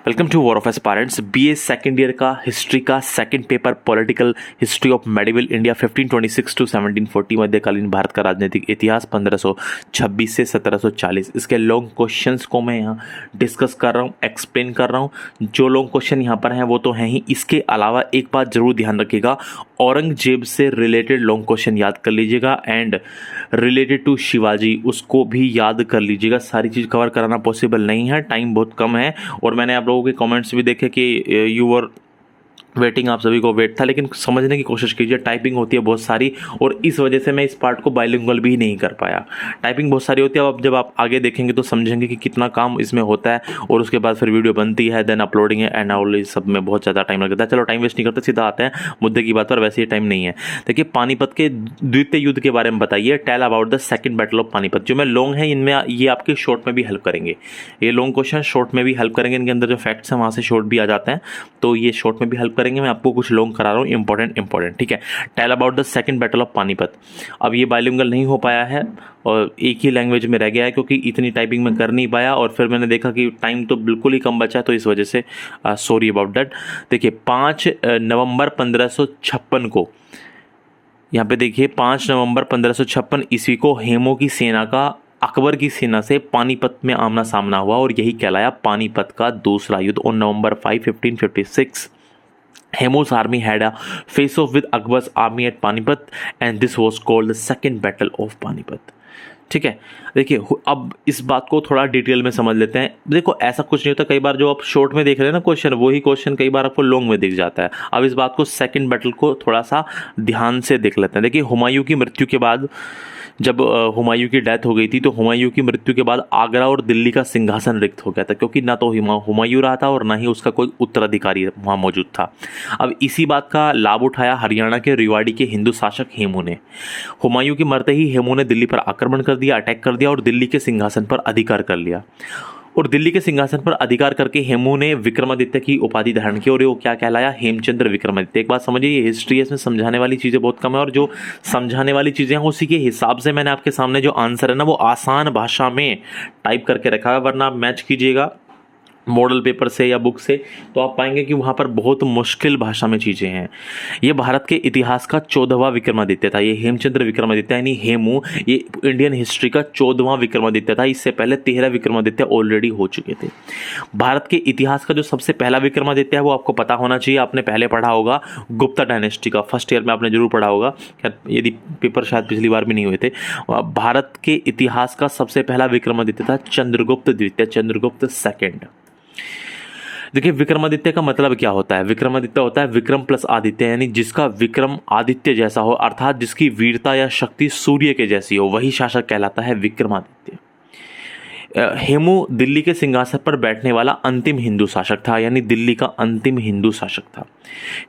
Welcome to war of aspirants. BA second year का history का second paper political history of medieval India 1526 to 1740 मध्यकालीन भारत का राजनीतिक इतिहास 1526 से 1740। इसके लॉन्ग क्वेश्चंस को मैं यहाँ डिस्कस कर रहा हूँ, एक्सप्लेन कर रहा हूँ। जो लॉन्ग क्वेश्चन यहाँ पर हैं वो तो हैं ही, इसके अलावा एक बात जरूर ध्यान रखिएगा, औरंगजेब से रिलेटेड लॉन्ग क्वेश्चन याद कर लीजिएगा एंड रिलेटेड टू शिवाजी उसको भी याद कर लीजिएगा। सारी चीज़ कवर कराना पॉसिबल नहीं है, टाइम बहुत कम है और मैंने आप लोगों के कमेंट्स भी देखे कि यूवर वेटिंग, आप सभी को वेट था, लेकिन समझने की कोशिश कीजिए। टाइपिंग होती है बहुत सारी और इस वजह से मैं इस पार्ट को बाइलिंगुअल भी नहीं कर पाया। टाइपिंग बहुत सारी होती है, अब जब आप आगे देखेंगे तो समझेंगे कि कितना काम इसमें होता है और उसके बाद फिर वीडियो बनती है, देन अपलोडिंग है एंड ऑल, इस सब में बहुत ज़्यादा टाइम लगता है। चलो टाइम वेस्ट नहीं करते, सीधा आते हैं मुद्दे की बात पर। वैसे ही टाइम नहीं है। देखिए, पानीपत के द्वितीय युद्ध के बारे में बताइए। Tell about the second battle of Panipat. जो मैं लॉन्ग है इनमें ये आपके शॉर्ट में भी हेल्प करेंगे। ये लॉन्ग क्वेश्चन शॉर्ट में भी हेल्प करेंगे, इनके अंदर जो फैक्ट्स हैं वहाँ से शॉर्ट भी आ जाते हैं, तो ये शॉर्ट में भी हेल्प करेंगे। मैं आपको कुछ करा रहा हूं इंपॉर्टेंट, ठीक है। Tell about the second battle of Panipat. अब ये बाइलिंगुअल नहीं हो पाया है और एक ही लैंग्वेज में रह गया है क्योंकि इतनी टाइपिंग में कर नहीं पाया और फिर मैंने देखा कि टाइम तो बिल्कुल ही कम बचा है, तो इस वजह से सॉरी अबाउट दैट। देखिए 5 नवंबर 1556 को, यहाँ पे देखिए 5 नवंबर 1556 ईस्वी को हेमू की सेना का अकबर की सेना से पानीपत में आमना सामना हुआ और यही कहलाया पानीपत का दूसरा युद्ध। On November 5, 1556 Hemu's army had a face off with Akbar's army at Panipat and this was called the second battle of Panipat। ठीक है, देखिए अब इस बात को थोड़ा डिटेल में समझ लेते हैं। देखो ऐसा कुछ नहीं होता, कई बार जो आप शॉर्ट में देख रहे हैं ना क्वेश्चन, वही क्वेश्चन कई बार आपको लॉन्ग में दिख जाता है। अब इस बात को सेकंड बैटल को थोड़ा सा ध्यान से देख लेते हैं। देखिए हुमायूं की मृत्यु के बाद, जब हुमायूं की डेथ हो गई थी तो हुमायूं की मृत्यु के बाद आगरा और दिल्ली का सिंहासन रिक्त हो गया था, क्योंकि ना तो हुमायूं रहा था और ना ही उसका कोई उत्तराधिकारी वहाँ मौजूद था। अब इसी बात का लाभ उठाया हरियाणा के रेवाड़ी के हिंदू शासक हेमू ने। हुमायूं के मरते ही हेमू ने दिल्ली पर आक्रमण कर दिया, अटैक कर दिया और दिल्ली के सिंहासन पर अधिकार कर लिया। और दिल्ली के सिंहासन पर अधिकार करके हेमू ने विक्रमादित्य की उपाधि धारण की और वो क्या कहलाया, हेमचंद्र विक्रमादित्य। एक बात समझिए, ये हिस्ट्री है, इसमें समझाने वाली चीज़ें बहुत कम है और जो समझाने वाली चीज़ें हैं उसी के हिसाब से मैंने आपके सामने जो आंसर है ना वो आसान भाषा में टाइप करके रखा है, वरना आप मैच कीजिएगा मॉडल पेपर से या बुक से तो आप पाएंगे कि वहाँ पर बहुत मुश्किल भाषा में चीज़ें हैं। ये भारत के इतिहास का 14वां विक्रमादित्य था। ये हेमचंद्र विक्रमादित्य यानी हेमू, ये इंडियन हिस्ट्री का 14वां विक्रमादित्य था। इससे पहले 13 विक्रमादित्य ऑलरेडी हो चुके थे। भारत के इतिहास का जो सबसे पहला विक्रमादित्य है वो आपको पता होना चाहिए, आपने पहले पढ़ा होगा, गुप्ता डायनेस्टी का फर्स्ट ईयर में आपने जरूर पढ़ा होगा, यदि पेपर शायद पिछली बार भी नहीं हुए थे। भारत के इतिहास का सबसे पहला विक्रमादित्य था चंद्रगुप्त द्वितीय, चंद्रगुप्त सेकेंड। देखिए विक्रमादित्य का मतलब क्या होता है। विक्रमादित्य होता है विक्रम प्लस आदित्य, यानी जिसका विक्रम आदित्य जैसा हो, अर्थात जिसकी वीरता या शक्ति सूर्य के जैसी हो, वही शासक कहलाता है विक्रमादित्य। हेमू दिल्ली के सिंहासन पर बैठने वाला अंतिम हिंदू शासक था, यानी दिल्ली का अंतिम हिंदू शासक था।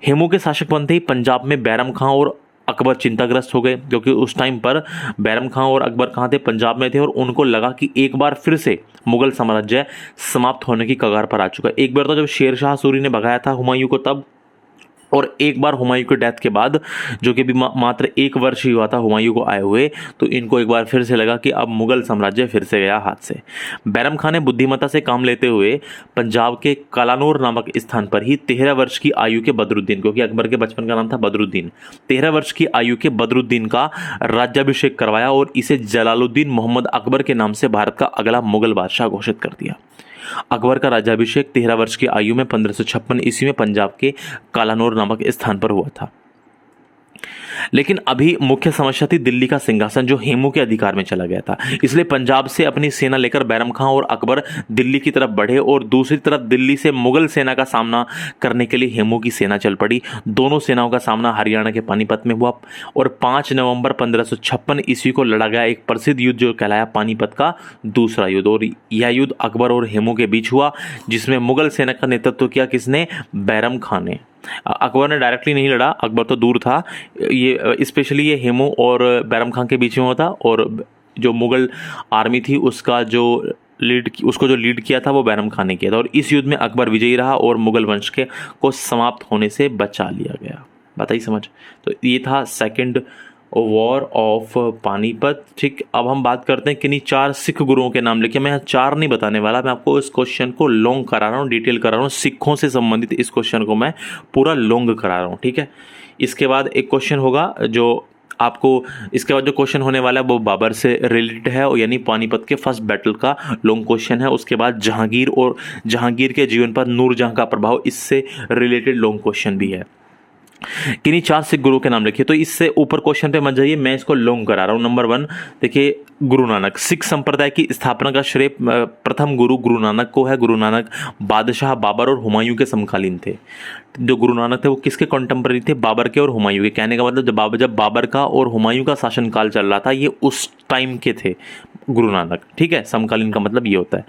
हेमू के शासक बनते ही पंजाब में बैरम खां और अकबर चिंताग्रस्त हो गए, क्योंकि उस टाइम पर बैरम खां और अकबर कहाँ थे, पंजाब में थे और उनको लगा कि एक बार फिर से मुगल साम्राज्य समाप्त होने की कगार पर आ चुका है। एक बार तो जब शेर शाह सूरी ने भगाया था हुमायूं को तब, और एक बार हुमायूं की डेथ के बाद, जो कि भी मात्र 1 वर्ष ही हुआ था हुमायूं को आए हुए, तो इनको एक बार फिर से लगा कि अब मुगल साम्राज्य फिर से गया हाथ से। बैरम खान ने बुद्धिमत्ता से काम लेते हुए पंजाब के कलानौर नामक स्थान पर ही 13 वर्ष की आयु के बदरुद्दीन, क्योंकि अकबर के बचपन का नाम था बदरुद्दीन, 13 वर्ष की आयु के बदरुद्दीन का राज्याभिषेक करवाया और इसे जलालुद्दीन मोहम्मद अकबर के नाम से भारत का अगला मुगल बादशाह घोषित कर दिया। अकबर का राज्याभिषेक 13 वर्ष की आयु में 1556 ईस्वी में पंजाब के कालानौर नामक स्थान पर हुआ था। लेकिन अभी मुख्य समस्या थी दिल्ली का सिंहासन, जो हेमू के अधिकार में चला गया था। इसलिए पंजाब से अपनी सेना लेकर बैरम खां और अकबर दिल्ली की तरफ बढ़े और दूसरी तरफ दिल्ली से मुगल सेना का सामना करने के लिए हेमू की सेना चल पड़ी। दोनों सेनाओं का सामना हरियाणा के पानीपत में हुआ और 5 नवंबर 1556 ईस्वी को लड़ा गया एक प्रसिद्ध युद्ध जो कहलाया पानीपत का दूसरा युद्ध। और यह युद्ध अकबर और हेमू के बीच हुआ, जिसमें मुगल सेना का नेतृत्व किया किसने, बैरम खान ने। अकबर ने डायरेक्टली नहीं लड़ा, अकबर तो दूर था, ये स्पेशली ये हेमू और बैरम खान के बीच में होता और जो मुगल आर्मी थी उसको जो लीड किया था वो बैरम खान ने किया था। और इस युद्ध में अकबर विजयी रहा और मुगल वंश को समाप्त होने से बचा लिया गया। बताइए समझ। तो ये था सेकंड वॉर ऑफ पानीपत। ठीक, अब हम बात करते हैं किन्हीं 4 सिख गुरुओं के नाम लिखे। मैं यहाँ 4 नहीं बताने वाला, मैं आपको इस क्वेश्चन को लॉन्ग करा रहा हूँ, डिटेल करा रहा हूँ। सिखों से संबंधित इस क्वेश्चन को मैं पूरा लॉन्ग करा रहा हूँ। ठीक है, इसके बाद एक क्वेश्चन होगा जो आपको, इसके बाद जो क्वेश्चन होने वाला है वो बाबर से रिलेटेड है, और यानी पानीपत के फर्स्ट बैटल का लॉन्ग क्वेश्चन है। उसके बाद जहांगीर और जहांगीर के जीवन पर नूरजहां का प्रभाव, इससे रिलेटेड लॉन्ग क्वेश्चन भी है। किन्हीं 4 सिख गुरु के नाम लिखिए। तो इससे ऊपर क्वेश्चन पे मत जाइए, मैं इसको लॉन्ग करा रहा हूं। नंबर 1 देखिए, गुरु नानक। सिख संप्रदाय की स्थापना का श्रेय प्रथम गुरु नानक को है। गुरु नानक बादशाह बाबर और हुमायूं के समकालीन थे। जो गुरु नानक थे वो किसके कंटेम्पररी थे? बाबर के और हुमायूं के। कहने का मतलब जब बाबर का और हुमायूं का शासनकाल चल रहा था, ये उस टाइम के थे गुरु नानक। ठीक है, समकालीन का मतलब ये होता है।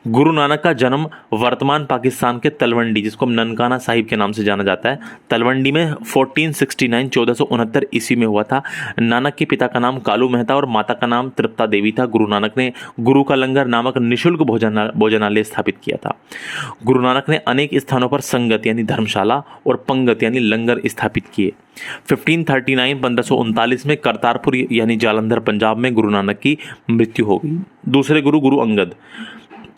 गुरु नानक का जन्म वर्तमान पाकिस्तान के तलवंडी, जिसको ननकाना साहिब के नाम से जाना जाता है, तलवंडी में 1469 ईस्वी में हुआ था। नानक के पिता का नाम कालू मेहता और माता का नाम तृप्ता देवी था। गुरु नानक ने गुरु का लंगर नामक निःशुल्क भोजनालय स्थापित किया था। गुरु नानक ने अनेक स्थानों पर संगत यानी धर्मशाला और पंगत यानी लंगर स्थापित किए। 1539 में करतारपुर यानी जालंधर पंजाब में गुरु नानक की मृत्यु हो गई। दूसरे गुरु अंगद।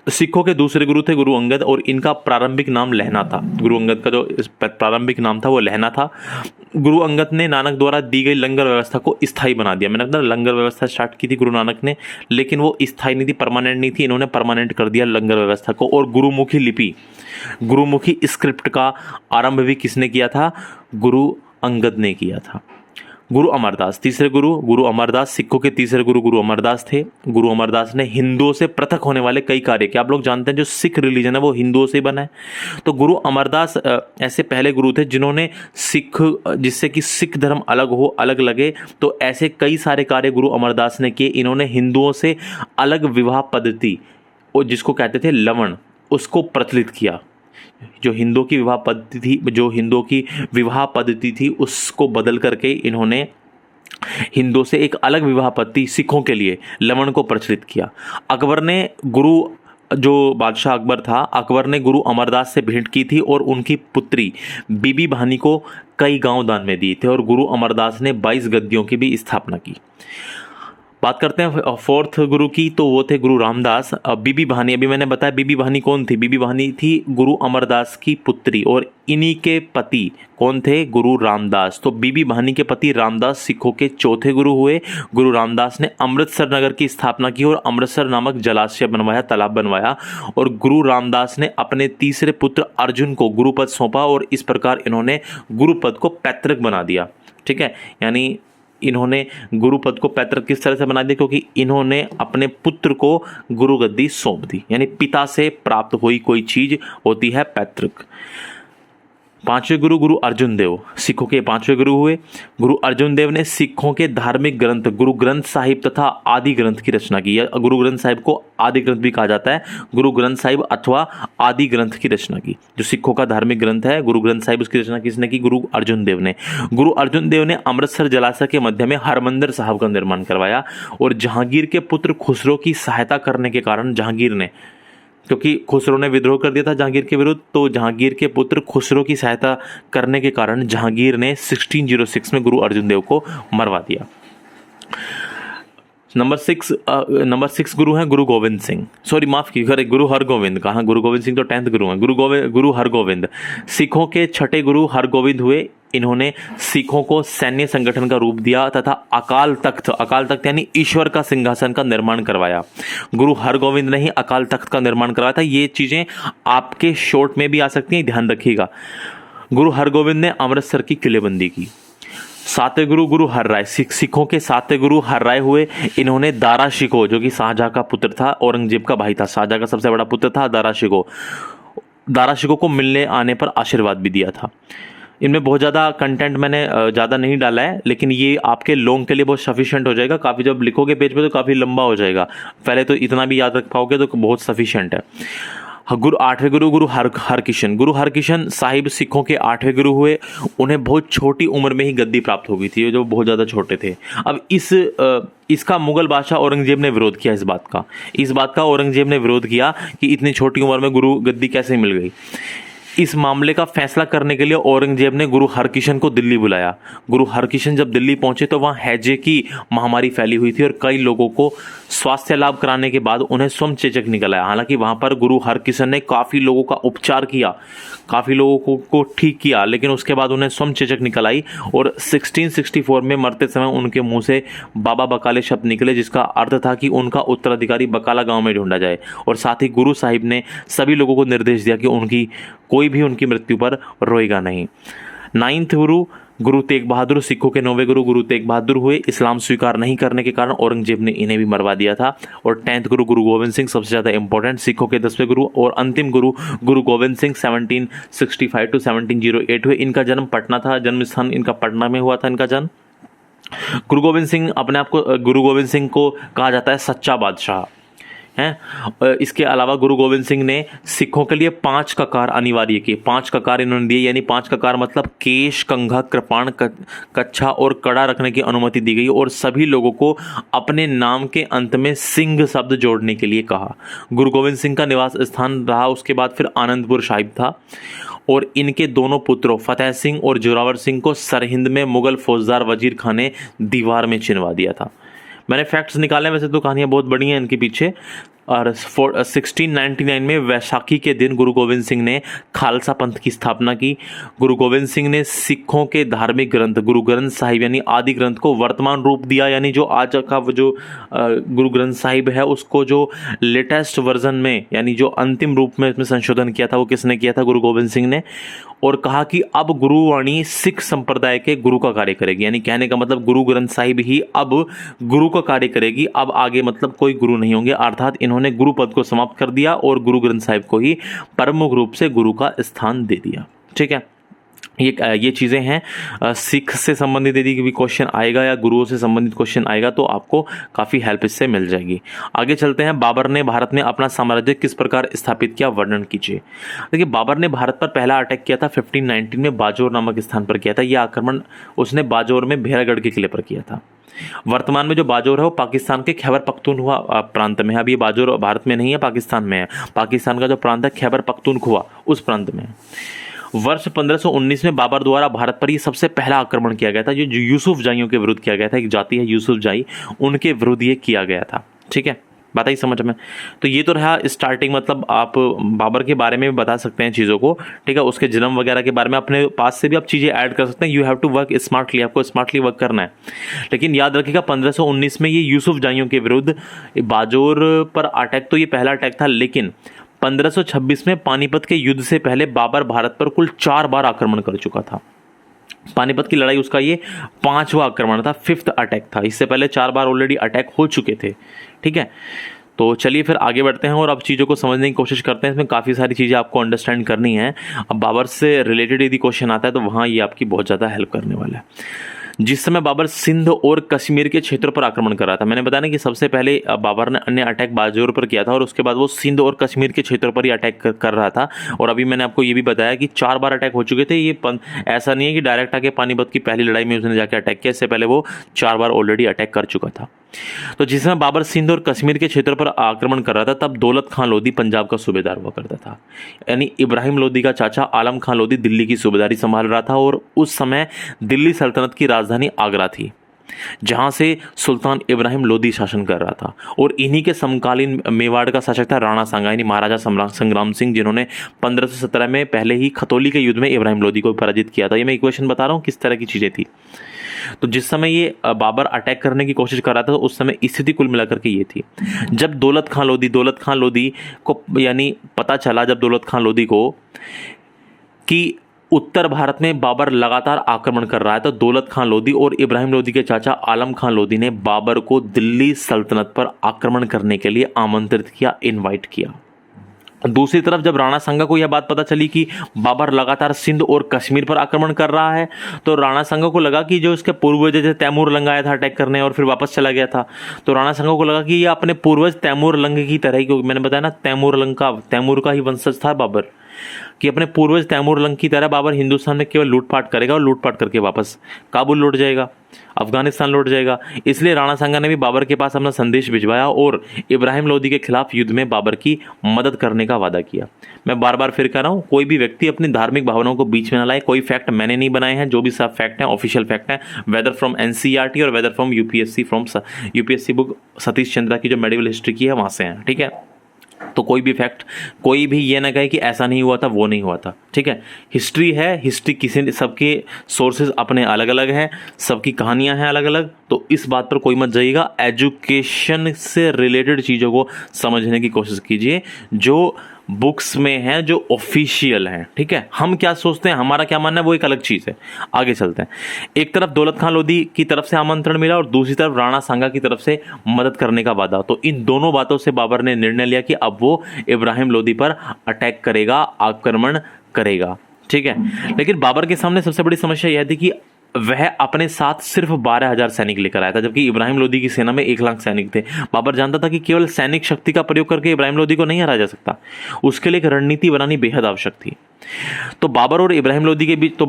सिखों के दूसरे गुरु थे गुरु अंगद, और इनका प्रारंभिक नाम लहना था। गुरु अंगद का जो प्रारंभिक नाम था वो लहना था। गुरु अंगद ने नानक द्वारा दी गई लंगर व्यवस्था को स्थायी बना दिया। मैंने अपना लंगर व्यवस्था स्टार्ट की थी गुरु नानक ने, लेकिन वो स्थायी नहीं थी, परमानेंट नहीं थी। इन्होंने परमानेंट कर दिया लंगर व्यवस्था को। और गुरुमुखी लिपि, गुरुमुखी स्क्रिप्ट का आरंभ भी किसने किया था? गुरु अंगद ने किया था। गुरु अमरदास। तीसरे गुरु अमरदास। सिखों के तीसरे गुरु अमरदास थे। गुरु अमरदास ने हिंदुओं से पृथक होने वाले कई कार्य किए। आप लोग जानते हैं जो सिख रिलीजन है वो हिंदुओं से बना है, तो गुरु अमरदास ऐसे पहले गुरु थे जिन्होंने जिससे कि सिख धर्म अलग हो, अलग लगे, तो ऐसे कई सारे कार्य गुरु अमरदास ने किए। इन्होंने हिंदुओं से अलग विवाह पद्धति, और जिसको कहते थे लवण, उसको प्रचलित किया। जो हिंदुओं की विवाह पद्धति थी उसको बदल करके इन्होंने हिंदुओं से एक अलग विवाह पद्धति सिखों के लिए लवण को प्रचलित किया। अकबर ने जो बादशाह अकबर था, अकबर ने गुरु अमरदास से भेंट की थी और उनकी पुत्री बीबी भानी को कई गांव दान में दिए थे, और गुरु अमरदास ने 22 गद्दियों की भी स्थापना की। बात करते हैं फोर्थ गुरु की, तो वो थे गुरु रामदास। बीबी भानी, अभी मैंने बताया बीबी भानी कौन थी? बीबी भानी थी गुरु अमरदास की पुत्री, और इन्हीं के पति कौन थे? गुरु रामदास। तो बीबी भानी के पति रामदास सिखों के चौथे गुरु हुए। गुरु रामदास ने अमृतसर नगर की स्थापना की और अमृतसर नामक जलाशय बनवाया, तालाब बनवाया, और गुरु रामदास ने अपने तीसरे पुत्र अर्जुन को गुरुपद सौंपा, और इस प्रकार इन्होंने गुरुपद को पैतृक बना दिया। ठीक है, यानी इन्होंने गुरुपद को पैतृक किस तरह से बना दिया? क्योंकि इन्होंने अपने पुत्र को गुरुगद्दी सौंप दी, यानी पिता से प्राप्त हुई कोई चीज होती है पैतृक। पांचवें गुरु अर्जुन देव। सिखों के पांचवें गुरु हुए। गुरु अर्जुन देव ने सिखों के धार्मिक ग्रंथ गुरु ग्रंथ साहिब तथा आदि ग्रंथ की रचना की। गुरु ग्रंथ साहिब को आदि ग्रंथ भी कहा जाता है। गुरु ग्रंथ साहिब अथवा आदि ग्रंथ की रचना की। जो सिखों का धार्मिक ग्रंथ है गुरु ग्रंथ साहिब, उसकी रचना किसने की? गुरु अर्जुन देव ने। गुरु अर्जुन देव ने अमृतसर जलाशय के मध्य में हरमंदिर साहब का निर्माण करवाया, और जहांगीर के पुत्र खुसरो की सहायता करने के कारण जहांगीर ने, क्योंकि खुसरो ने विद्रोह कर दिया था जहांगीर के विरुद्ध, तो जहांगीर के पुत्र खुसरो की सहायता करने के कारण जहांगीर ने 1606 में गुरु अर्जुन देव को मरवा दिया। नंबर 6 गुरु हैं गुरु गोविंद सिंह। सॉरी, माफ कीजिएगा, गुरु हरगोविंद। कहा गुरु गोविंद सिंह तो 10th गुरु हैं। गुरु हरगोविंद सिखों के छठे गुरु हरगोविंद हुए। इन्होंने सिखों को सैन्य संगठन का रूप दिया तथा अकाल तख्त यानी ईश्वर का सिंहासन का निर्माण करवाया। गुरु हरगोविंद ने ही अकाल तख्त का निर्माण करवाया था। ये चीजें आपके शॉर्ट में भी आ सकती हैं, ध्यान रखिएगा। गुरु हरगोविंद ने अमृतसर की किलेबंदी की। सातवें गुरु हरराय। सिखों के सातवें गुरु हरराय हुए। इन्होंने दारा शिकोह, जो कि शाहजहां का पुत्र था, औरंगजेब का भाई था, शाहजहां का सबसे बड़ा पुत्र था दारा शिकोह को मिलने आने पर आशीर्वाद भी दिया था। इनमें बहुत ज़्यादा कंटेंट मैंने ज़्यादा नहीं डाला है, लेकिन ये आपके लॉन्ग के लिए बहुत सफिशिएंट हो जाएगा। काफ़ी जब लिखोगे पेज पे तो काफ़ी लंबा हो जाएगा, पहले तो इतना भी याद रख पाओगे तो बहुत सफिशिएंट है। आठवें गुरु हरकिशन। गुरु हरकिशन साहिब सिखों के 8वें गुरु हुए। उन्हें बहुत छोटी उम्र में ही गद्दी प्राप्त हो गई थी, जो बहुत ज़्यादा छोटे थे। अब इसका मुगल बादशाह औरंगजेब ने विरोध किया। इस बात का औरंगजेब ने विरोध किया कि इतनी छोटी उम्र में गुरु गद्दी कैसे मिल गई। इस मामले का फैसला करने के लिए औरंगजेब ने गुरु हरकिशन को दिल्ली बुलाया। गुरु हरकिशन जब दिल्ली पहुंचे तो वहां हैजे की महामारी फैली हुई थी और कई लोगों को स्वास्थ्य लाभ कराने के बाद उन्हें स्वयं चेचक निकल आया। हालांकि वहां पर गुरु हरकिशन ने काफी लोगों का उपचार किया, काफी लोगों को ठीक किया, लेकिन उसके बाद उन्हें स्वयं चेचक निकल आई और 1664 में मरते समय उनके मुंह से बाबा बकाले शब्द निकले, जिसका अर्थ था कि उनका उत्तराधिकारी बकाला गांव में ढूंढा जाए। और साथ ही गुरु साहिब ने सभी लोगों को निर्देश दिया कि कोई भी उनकी मृत्यु पर रोएगा नहीं। 9th गुरु तेग बहादुर सिखों के 9वें गुरु तेग बहादुर हुए। इस्लाम स्वीकार नहीं करने के कारण औरंगजेब ने इन्हें भी मरवा दिया था। और 10th गुरु गोविंद सिंह सबसे ज्यादा इंपॉर्टेंट, सिखों के 10वें गुरु और अंतिम गुरु गोविंद सिंह 1765 to 1708 हुए। इनका जन्म पटना था, जन्म स्थान इनका पटना में हुआ था इनका जन्म। गुरु गोविंद सिंह अपने आप को गुरु गोविंद सिंह को कहा जाता है सच्चा बादशाह हैं। इसके अलावा गुरु गोविंद सिंह ने सिखों के लिए 5 ककार अनिवार्य किए। 5 ककार इन्होंने दिए, यानी 5 ककार मतलब केश, कंघा, कृपाण, कच्छा और कड़ा रखने की अनुमति दी गई और सभी लोगों को अपने नाम के अंत में सिंह शब्द जोड़ने के लिए कहा। गुरु गोविंद सिंह का निवास स्थान रहा उसके बाद फिर आनंदपुर साहिब था और इनके दोनों पुत्रों फतेह सिंह और जोरावर सिंह को सरहिंद में मुगल फौजदार वजीर खान ने दीवार में चिनवा दिया था। मैंने फैक्ट्स निकाले, वैसे तो कहानियां बहुत बड़ी हैं इनके पीछे। और 1699 में वैशाखी के दिन गुरु गोविंद सिंह ने खालसा पंथ की स्थापना की। गुरु गोविंद सिंह ने सिखों के धार्मिक ग्रंथ गुरु ग्रंथ साहिब यानी आदि ग्रंथ को वर्तमान रूप दिया, यानी जो आज का जो गुरु ग्रंथ साहिब है उसको जो लेटेस्ट वर्जन में यानी जो अंतिम रूप में इसमें संशोधन किया था वो किसने किया था? गुरु गोविंद सिंह ने। और कहा कि अब गुरुवाणी सिख संप्रदाय के गुरु का कार्य करेगी, यानी कहने का मतलब गुरु ग्रंथ साहिब ही अब गुरु का कार्य करेगी, अब आगे मतलब कोई गुरु नहीं होंगे। अर्थात इन्होंने गुरु पद को समाप्त कर दिया और गुरु ग्रंथ साहिब को ही प्रमुख रूप से गुरु का स्थान दे दिया। ठीक है, ये चीज़ें हैं। सिख से संबंधित यदि भी क्वेश्चन आएगा या गुरुओं से संबंधित क्वेश्चन आएगा तो आपको काफ़ी हेल्प इससे मिल जाएगी। आगे चलते हैं। बाबर ने भारत में अपना साम्राज्य किस प्रकार स्थापित किया, वर्णन कीजिए। देखिए, बाबर ने भारत पर पहला अटैक किया था 1519 में बाजौर नामक स्थान पर किया था। यह आक्रमण उसने बाजौर में भेरागढ़ के किले पर किया था। वर्तमान में जो बाजौर है वो पाकिस्तान के खैबर पख्तूनख्वा प्रांत में है। अभी ये बाजौर भारत में नहीं है, पाकिस्तान में है। पाकिस्तान का जो प्रांत है खैबर पख्तूनख्वा उस प्रांत में है। वर्ष 1519 में बाबर द्वारा भारत पर ये सबसे पहला आक्रमण किया गया था, जो यूसुफ जाइयों के विरुद्ध किया गया था। एक जाति है यूसुफ जाई, उनके विरुद्ध ये किया गया था। ठीक है, बात आई समझ में। तो ये तो रहा स्टार्टिंग, मतलब आप बाबर के बारे में भी बता सकते हैं चीज़ों को। ठीक है, उसके जन्म वगैरह के बारे में अपने पास से भी आप चीज़ें ऐड कर सकते हैं। You have to work smartly, आपको स्मार्टली वर्क करना है। लेकिन याद रखिएगा 1519 में ये यूसुफ जाइयों के विरुद्ध बाजौर पर अटैक, तो ये पहला अटैक था। लेकिन 1526 में पानीपत के युद्ध से पहले बाबर भारत पर कुल 4 बार आक्रमण कर चुका था। पानीपत की लड़ाई उसका ये 5वां आक्रमण था, 5th अटैक था। इससे पहले 4 बार ऑलरेडी अटैक हो चुके थे। ठीक है, तो चलिए फिर आगे बढ़ते हैं और अब चीज़ों को समझने की कोशिश करते हैं। इसमें काफ़ी सारी चीज़ें आपको अंडरस्टैंड करनी है। अब बाबर से रिलेटेड यदि क्वेश्चन आता है तो वहाँ ये आपकी बहुत ज़्यादा हेल्प करने वाला है। जिस समय बाबर सिंध और कश्मीर के क्षेत्रों पर आक्रमण कर रहा था, मैंने बताया ना कि सबसे पहले बाबर ने अन्य अटैक बाजौर पर किया था और उसके बाद वो सिंध और कश्मीर के क्षेत्रों पर ही अटैक कर रहा था। और अभी मैंने आपको ये भी बताया कि 4 बार अटैक हो चुके थे। ये ऐसा नहीं है कि डायरेक्ट आके पानीपत की पहली लड़ाई में उसने जाके अटैक किया, इससे पहले वो 4 बार ऑलरेडी अटैक कर चुका था। तो जिस समय बाबर सिंध और कश्मीर के क्षेत्रों पर आक्रमण कर रहा था तब दौलत खान लोधी पंजाब का सूबेदार हुआ करता था, यानी इब्राहिम लोधी का चाचा आलम खान लोधी दिल्ली की सूबेदारी संभाल रहा था। और उस समय दिल्ली सल्तनत की राजधानी आगरा थी, जहां से सुल्तान इब्राहिम लोधी शासन कर रहा था। और इन्हीं के समकालीन मेवाड़ का शासक था राणा सांगा, यानी महाराजा संग्राम सिंह, जिन्होंने 1517 में पहले ही खतौली के युद्ध में इब्राहिम लोधी को पराजित किया था। ये मैं इक्वेशन बता रहा हूँ किस तरह की चीजें थी। तो जिस समय ये बाबर अटैक करने की कोशिश कर रहा था तो उस समय स्थिति कुल मिलाकर के ये थी। जब दौलत खान लोधी को यानी पता चला, जब दौलत खान लोधी को कि उत्तर भारत में बाबर लगातार आक्रमण कर रहा है, तो दौलत खान लोधी और इब्राहिम लोधी के चाचा आलम खान लोधी ने बाबर को दिल्ली सल्तनत पर आक्रमण करने के लिए आमंत्रित किया, इनवाइट किया। दूसरी तरफ जब राणा सांगा को यह बात पता चली कि बाबर लगातार सिंध और कश्मीर पर आक्रमण कर रहा है, तो राणा सांगा को लगा कि जो इसके पूर्वज जैसे तैमूर लंग आया था अटैक करने और फिर वापस चला गया था, तो राणा सांगा को लगा कि ये अपने पूर्वज तैमूर लंग की तरह ही, क्योंकि मैंने बताया ना तैमूर का ही वंशज था बाबर, कि अपने पूर्वज तैमूर लंग की तरह बाबर हिंदुस्तान में केवल लूटपाट करेगा और लूटपाट करके वापस काबुल लौट जाएगा, अफगानिस्तान लौट जाएगा। इसलिए राणा सांगा ने भी बाबर के पास अपना संदेश भिजवाया और इब्राहिम लोदी के खिलाफ युद्ध में बाबर की मदद करने का वादा किया। मैं बार बार फिर कह रहा हूं, कोई भी व्यक्ति अपनी धार्मिक भावनाओं को बीच में न लाए। कोई फैक्ट मैंने नहीं बनाए हैं, जो भी सब फैक्ट हैं ऑफिशियल फैक्ट हैं, वेदर फ्रॉम एनसीईआरटी और whether from UPSC book Satish Chandra की जो मेडिवल हिस्ट्री की है वहां से हैं, ठीक है। तो कोई भी फैक्ट, कोई भी ये ना कहे कि ऐसा नहीं हुआ था, वो नहीं हुआ था, ठीक है। हिस्ट्री है, हिस्ट्री किसी, सबके सोर्सेज अपने अलग अलग हैं, सबकी कहानियां हैं अलग अलग, तो इस बात पर कोई मत जाइएगा। एजुकेशन से रिलेटेड चीज़ों को समझने की कोशिश कीजिए जो बुक्स में है, जो ऑफिशियल है, ठीक है। हम क्या सोचते हैं, हमारा क्या मानना है, वो एक अलग चीज़ है। आगे चलते हैं। एक तरफ दौलत खान लोधी की तरफ से आमंत्रण मिला और दूसरी तरफ राणा सांगा की तरफ से मदद करने का वादा। तो इन दोनों बातों से बाबर ने निर्णय लिया कि अब वो इब्राहिम लोदी पर अटैक करेगा, आक्रमण करेगा, ठीक है। लेकिन बाबर के सामने सबसे बड़ी समस्या यह थी कि वह अपने साथ सिर्फ 12,000 सैनिक लेकर आया था, जबकि इब्राहिम लोदी की सेना में 1 लाख सैनिक थे। बाबर जानता था कि केवल सैनिक शक्ति का प्रयोग करके इब्राहिम लोदी को नहीं हराया जा सकता, उसके लिए एक रणनीति बनानी बेहद आवश्यक थी। तो बाबर और इब्राहिम लोदी के बीच तो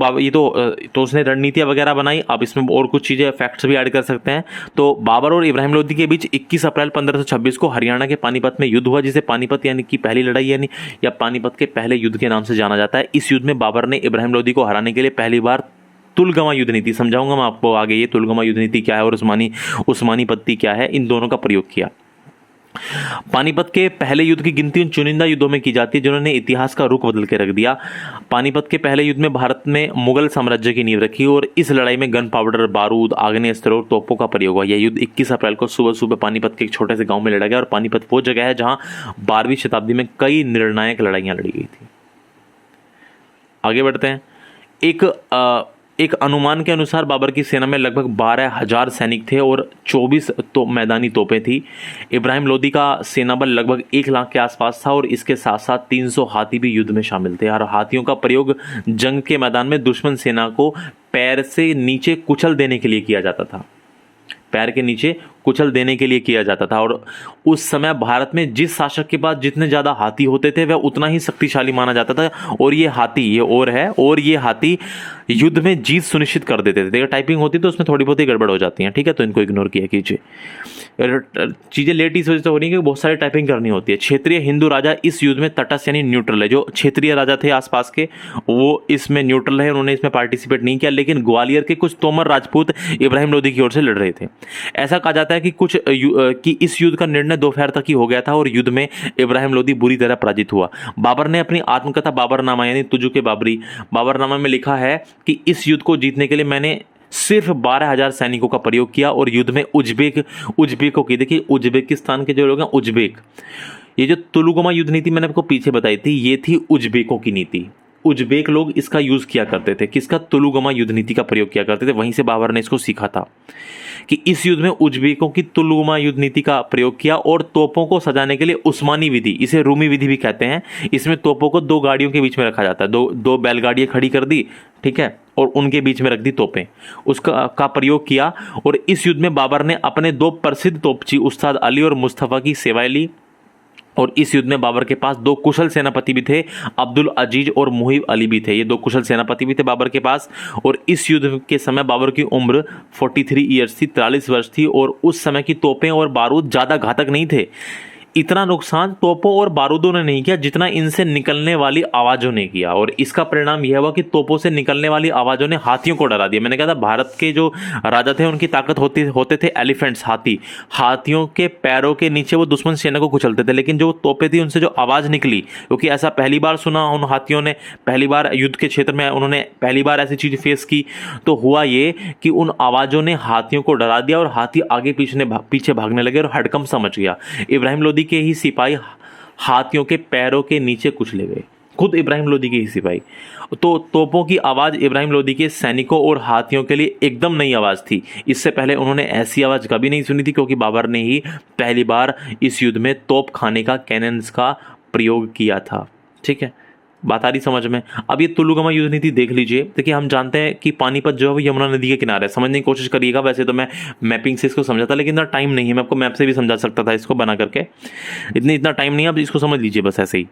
उसने रणनीतियां वगैरह बनाई। अब इसमें और कुछ चीजें, फैक्ट्स भी ऐड कर सकते हैं। तो बाबर और इब्राहिम लोदी के बीच 21 अप्रैल 1526 को हरियाणा के पानीपत में युद्ध हुआ, जिसे पानीपत यानी कि पहली लड़ाई यानी या पानीपत के पहले युद्ध के नाम से जाना जाता है। इस युद्ध में बाबर ने इब्राहिम लोदी को हराने के लिए पहली बार तुलगमा युद्ध नीति, समझाऊंगा मैं आपको आगे ये तुलगमा युद्ध नीति क्या है और उस्मानी पत्ती क्या है, इन दोनों का प्रयोग किया। पानीपत के पहले युद्ध की गिनती उन चुनिंदा युद्धों में की जाती है जिन्होंने इतिहास का रुख बदल के रख दिया। पानीपत के पहले युद्ध में भारत में मुगल साम्राज्य की नींव रखी और इस लड़ाई में गन पाउडर, बारूद, आग्नेयास्त्र और तोपों का प्रयोग हुआ। यह युद्ध 21 अप्रैल को सुबह सुबह पानीपत के एक छोटे से गांव में लड़ा गया और पानीपत वो जगह है जहां 12वीं शताब्दी में कई निर्णायक लड़ाइयां लड़ी गई थी। आगे बढ़ते हैं। एक अनुमान के अनुसार बाबर की सेना में लगभग 12,000 सैनिक थे और 24 मैदानी तोपें थी। इब्राहिम लोदी का सेना बल लगभग 1 लाख के आसपास था और इसके साथ साथ 300 हाथी भी युद्ध में शामिल थे। और हाथियों का प्रयोग जंग के मैदान में दुश्मन सेना को पैर से नीचे कुचल देने के लिए किया जाता था, पैर के नीचे कुचल देने के लिए किया जाता था। और उस समय भारत में जिस शासक के पास जितने ज्यादा हाथी होते थे वह उतना ही शक्तिशाली माना जाता था। और ये हाथी युद्ध में जीत सुनिश्चित कर देते थे। देखिए टाइपिंग होती तो उसमें थोड़ी बहुत ही गड़बड़ हो जाती है, ठीक है, तो इनको इग्नोर किया कीजिए। चीजें लेट इस वजह से हो रही है कि बहुत सारी टाइपिंग करनी होती है। क्षेत्रीय हिंदू राजा इस युद्ध में तटस्थ यानी न्यूट्रल है। जो क्षेत्रीय राजा थे आसपास के वो इसमें न्यूट्रल है, उन्होंने इसमें पार्टिसिपेट नहीं किया। लेकिन ग्वालियर के कुछ तोमर राजपूत इब्राहिम लोदी की ओर से लड़ रहे थे। ऐसा कहा जाता है कि इस युद्ध का निर्णय दोपहर तक ही हो गया था और युद्ध में इब्राहिम लोदी बुरी तरह पराजित हुआ। बाबर ने अपनी आत्मकथा बाबरनामा यानी तुजुके बाबरी बाबरनामा में लिखा है कि इस युद्ध को जीतने के लिए मैंने सिर्फ 12,000 सैनिकों का प्रयोग किया और युद्ध में उज्बेकों की, देखिए उज्बेकिस्तान के जो लोग हैं उज्बेक, ये जो तुलुगमा युद्ध नीति मैंने आपको पीछे बताई थी ये थी उज्बेकों की नीति। उज्बेक लोग इसका यूज किया करते थे, किसका, तुलुगमा युद्ध नीति का प्रयोग किया करते थे। वहीं से बाबर ने इसको सीखा था कि इस युद्ध में उज्बेकों की तुलुगमा युद्ध नीति का प्रयोग किया और तोपों को सजाने के लिए उस्मानी विधि, इसे रूमी विधि भी कहते हैं, इसमें तोपों को 2 गाड़ियों के बीच में रखा जाता है। दो बैलगाड़ियां खड़ी कर दी, ठीक है, और उनके बीच में रख दी तोपें, उसका प्रयोग किया। और इस युद्ध में बाबर ने अपने 2 प्रसिद्ध तोपची उस्ताद अली और मुस्तफा की सेवाएं ली। और इस युद्ध में बाबर के पास 2 कुशल सेनापति भी थे, अब्दुल अजीज और मुहिब अली भी थे। ये 2 कुशल सेनापति भी थे बाबर के पास। और इस युद्ध के समय बाबर की उम्र 43 ईयर्स थी, 43 वर्ष थी। और उस समय की तोपें और बारूद ज्यादा घातक नहीं थे। इतना नुकसान तोपों और बारूदों ने नहीं किया जितना इनसे निकलने वाली आवाजों ने किया। और इसका परिणाम यह हुआ कि तोपों से निकलने वाली आवाजों ने हाथियों को डरा दिया। मैंने कहा था भारत के जो राजा थे उनकी ताकत होते थे एलिफेंट्स, हाथियों के पैरों के नीचे वो दुश्मन सेना को कुचलते थे। लेकिन जो तोपें थी उनसे जो आवाज निकली, क्योंकि ऐसा पहली बार सुना उन हाथियों ने, पहली बार युद्ध के क्षेत्र में उन्होंने पहली बार ऐसी चीज फेस की, तो हुआ ये कि उन आवाजों ने हाथियों को डरा दिया और हाथी आगे पीछे भागने लगे और हड़कंप मच गया। इब्राहिम लोदी के ही सिपाही हाथियों के पैरों के नीचे कुचले गए, खुद इब्राहिम लोदी के ही सिपाही। तो तोपों की आवाज इब्राहिम लोदी के सैनिकों और हाथियों के लिए एकदम नई आवाज थी। इससे पहले उन्होंने ऐसी आवाज कभी नहीं सुनी थी, क्योंकि बाबर ने ही पहली बार इस युद्ध में तोप खाने का, कैनन्स का प्रयोग किया था। ठीक है, बात आ रही समझ में। अब ये तुलुगमा युद्ध नीति देख लीजिए। देखिए हम जानते हैं कि पानीपत जो है वो यमुना नदी के किनारे है, समझने की कोशिश करिएगा। वैसे तो मैं मैपिंग से इसको समझाता, लेकिन इतना टाइम नहीं है, मैं आपको मैप से भी समझा सकता था इसको बना करके, इतना टाइम नहीं है, अब इसको समझ लीजिए बस ऐसे ही।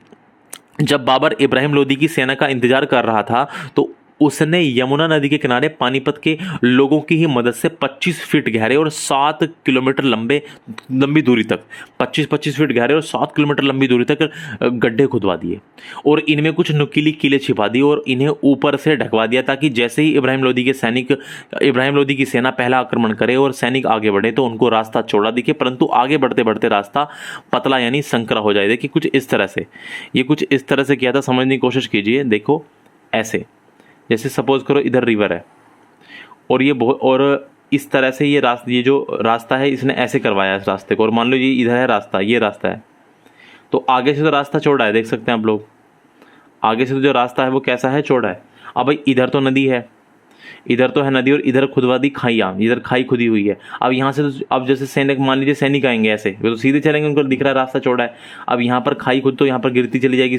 जब बाबर इब्राहिम लोदी की सेना का इंतजार कर रहा था तो उसने यमुना नदी के किनारे पानीपत के लोगों की ही मदद से 25 फीट गहरे और 7 किलोमीटर लंबी दूरी तक 25 फीट गहरे और 7 किलोमीटर लंबी दूरी तक गड्ढे खुदवा दिए और इनमें कुछ नुकीली कीलें छिपा दी और इन्हें ऊपर से ढकवा दिया ताकि जैसे ही इब्राहिम लोदी की सेना पहला आक्रमण करे और सैनिक आगे बढ़े तो उनको रास्ता चौड़ा दिखे, परंतु आगे बढ़ते बढ़ते रास्ता पतला यानी संकरा हो जाए। देखिए कुछ इस तरह से किया था, समझने की कोशिश कीजिए। देखो ऐसे, जैसे सपोज करो इधर रिवर है और इस तरह से ये जो रास्ता है इसने ऐसे करवाया इस रास्ते को, और मान लो ये इधर है रास्ता, ये रास्ता है, तो आगे से तो रास्ता चौड़ा है, देख सकते हैं आप लोग, आगे से तो जो रास्ता है वो कैसा है, चौड़ा है। अब भाई इधर तो नदी है, इधर तो है नदी और इधर खुदवा दी खाइयाँ, इधर खाई खुदी हुई है। अब यहाँ से तो अब जैसे सैनिक, मान लीजिए सैनिक आएंगे ऐसे, वे तो सीधे चलेंगे, उनको दिख रहा है रास्ता चौड़ा है। अब यहाँ पर खाई खुद, तो यहाँ पर गिरती चली जाएगी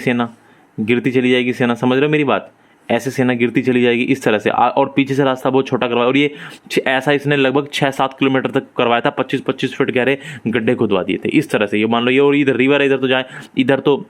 सेना, समझ रहे हो मेरी बात, ऐसे सेना गिरती चली जाएगी इस तरह से। और पीछे से रास्ता बहुत छोटा करवाया और ये ऐसा इसने लगभग 6-7 किलोमीटर तक करवाया था, 25-25 फीट गहरे गड्ढे खुदवा दिए थे इस तरह से। ये मान लो ये, और इधर रिवर है, इधर तो